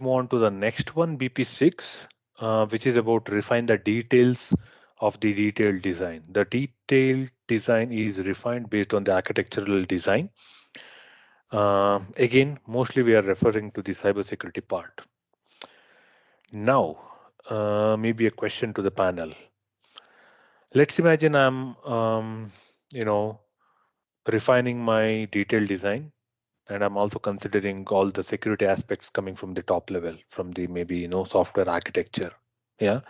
move on to the next one, BP6, which is about refine the details of the detailed design. The detailed design is refined based on the architectural design. Again, mostly we are referring to the cybersecurity part. Now, maybe a question to the panel. Let's imagine I'm, you know, refining my detailed design, and I'm also considering all the security aspects coming from the top level, from the maybe software architecture. Yeah.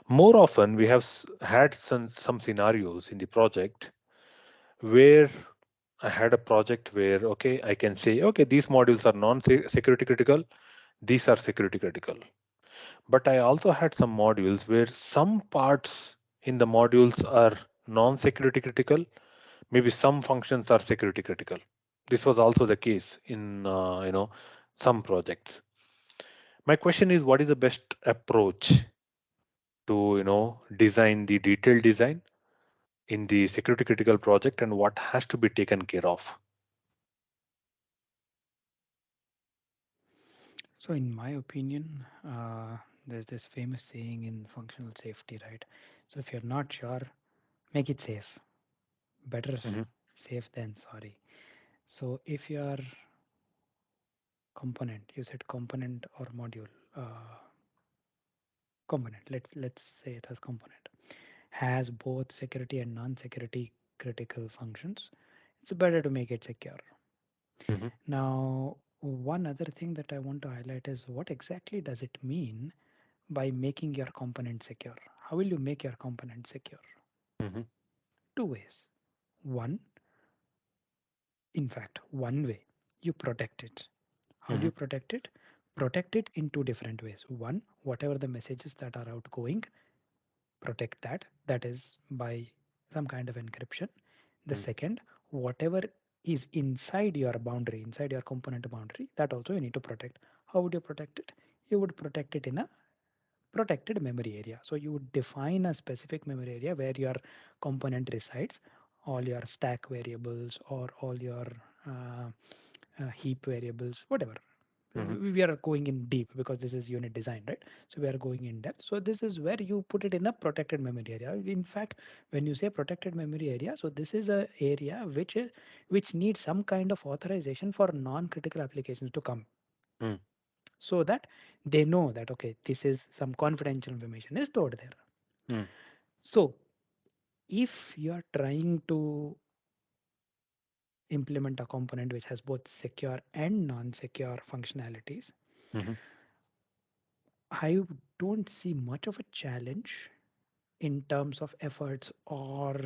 More often, we have had some scenarios in the project where I had a project where, okay, I can say, okay, these modules are non-security critical, these are security critical. But I also had some modules where some parts in the modules are non-security critical, maybe some functions are security critical. This was also the case in some projects. My question is, what is the best approach to design the detailed design in the security critical project, and what has to be taken care of? So, in my opinion, there's this famous saying in functional safety, right? So, if you're not sure, make it safe. Better Hmm. safe than sorry. So, if your component, you said component or module, component. Let's say it as component has both security and non-security critical functions. It's better to make it secure. Hmm. Now, one other thing that I want to highlight is what exactly does it mean by making your component secure? How will you make your component secure? Hmm. Two ways. One, in fact, one way, you protect it. How do Hmm. you protect it? Protect it in two different ways. One, whatever the messages that are outgoing, protect that. That is by some kind of encryption. The second, whatever is inside your boundary, inside your component boundary, that also you need to protect. How would you protect it? You would protect it in a protected memory area. So you would define a specific memory area where your component resides, all your stack variables or all your uh, heap variables, whatever. Hmm. We are going in deep because this is unit design, right? So we are going in depth. So this is where you put it in a protected memory area. In fact, when you say protected memory area, so this is a area which needs some kind of authorization for non-critical applications to come, Hmm. so that they know that okay, this is some confidential information is stored there. Hmm. So if you are trying to implement a component which has both secure and non-secure functionalities, Hmm. I don't see much of a challenge in terms of efforts or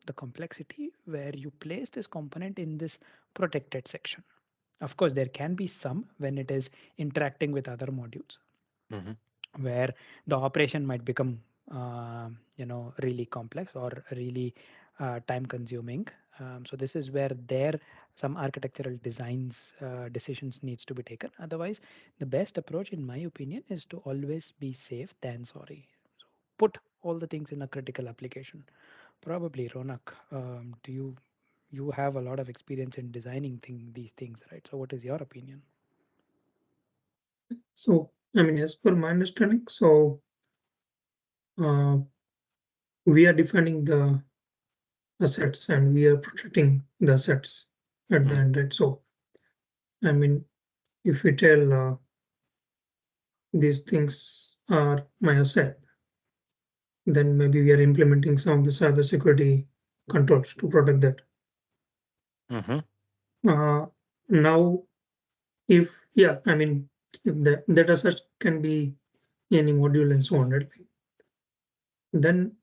the complexity where you place this component in this protected section. Of course, there can be some when it is interacting with other modules Hmm. where the operation might become really complex or really time consuming. So this is where there some architectural designs decisions needs to be taken. Otherwise, the best approach in my opinion is to always be safe than sorry. So put all the things in a critical application. Probably Ronak, do you have a lot of experience in designing these things, right? So what is your opinion? So, I mean, as per my understanding, so uh, we are defining the assets and we are protecting the assets at the Hmm. end, right? So, I mean, if we tell these things are my asset, then maybe we are implementing some of the cybersecurity controls to protect that. Hmm. Uh, Now, if yeah, I mean, if the data set can be any module and so on, right? Then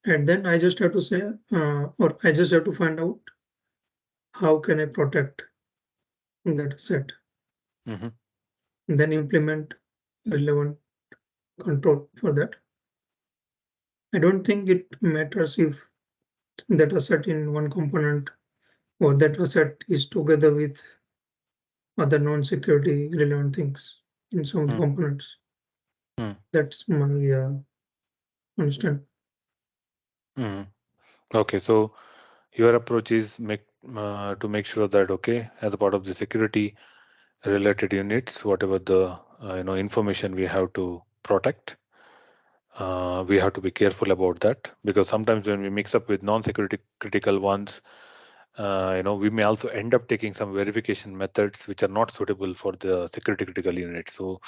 and then I just have to say, or I just have to find out how can I protect that set, Hmm. and then implement relevant control for that. I don't think it matters if that asset in one component or that asset is together with other non-security relevant things in some of the components. Hmm. That's my understand. Hmm. Okay, so your approach is to make sure that, okay, as a part of the security related units, whatever the information we have to protect. We have to be careful about that, because sometimes when we mix up with non-security critical ones, we may also end up taking some verification methods which are not suitable for the security critical unit. So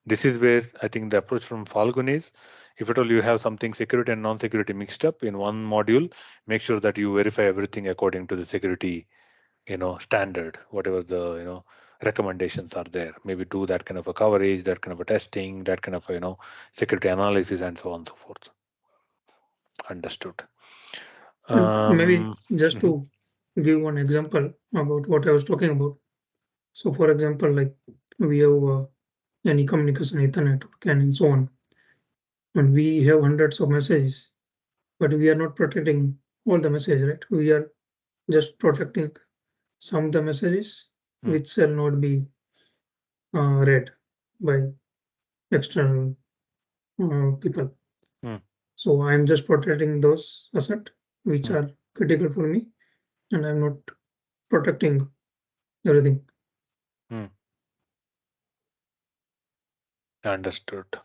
this is where I think the approach from Falcon is, if at all you have something security and non-security mixed up in one module, make sure that you verify everything according to the security standard, whatever the recommendations are there. Maybe do that kind of a coverage, that kind of a testing, that kind of a, security analysis, and so on and so forth. Understood. And maybe just Mhm, to give one example about what I was talking about. So, for example, like we have any communication Ethernet or CAN and so on, and we have hundreds of messages, but we are not protecting all the messages, right? We are just protecting some of the messages mm, which shall not be read by external people. mm, So I'm just protecting those assets which mm, are critical for me, and I'm not protecting everything. mm. Understood.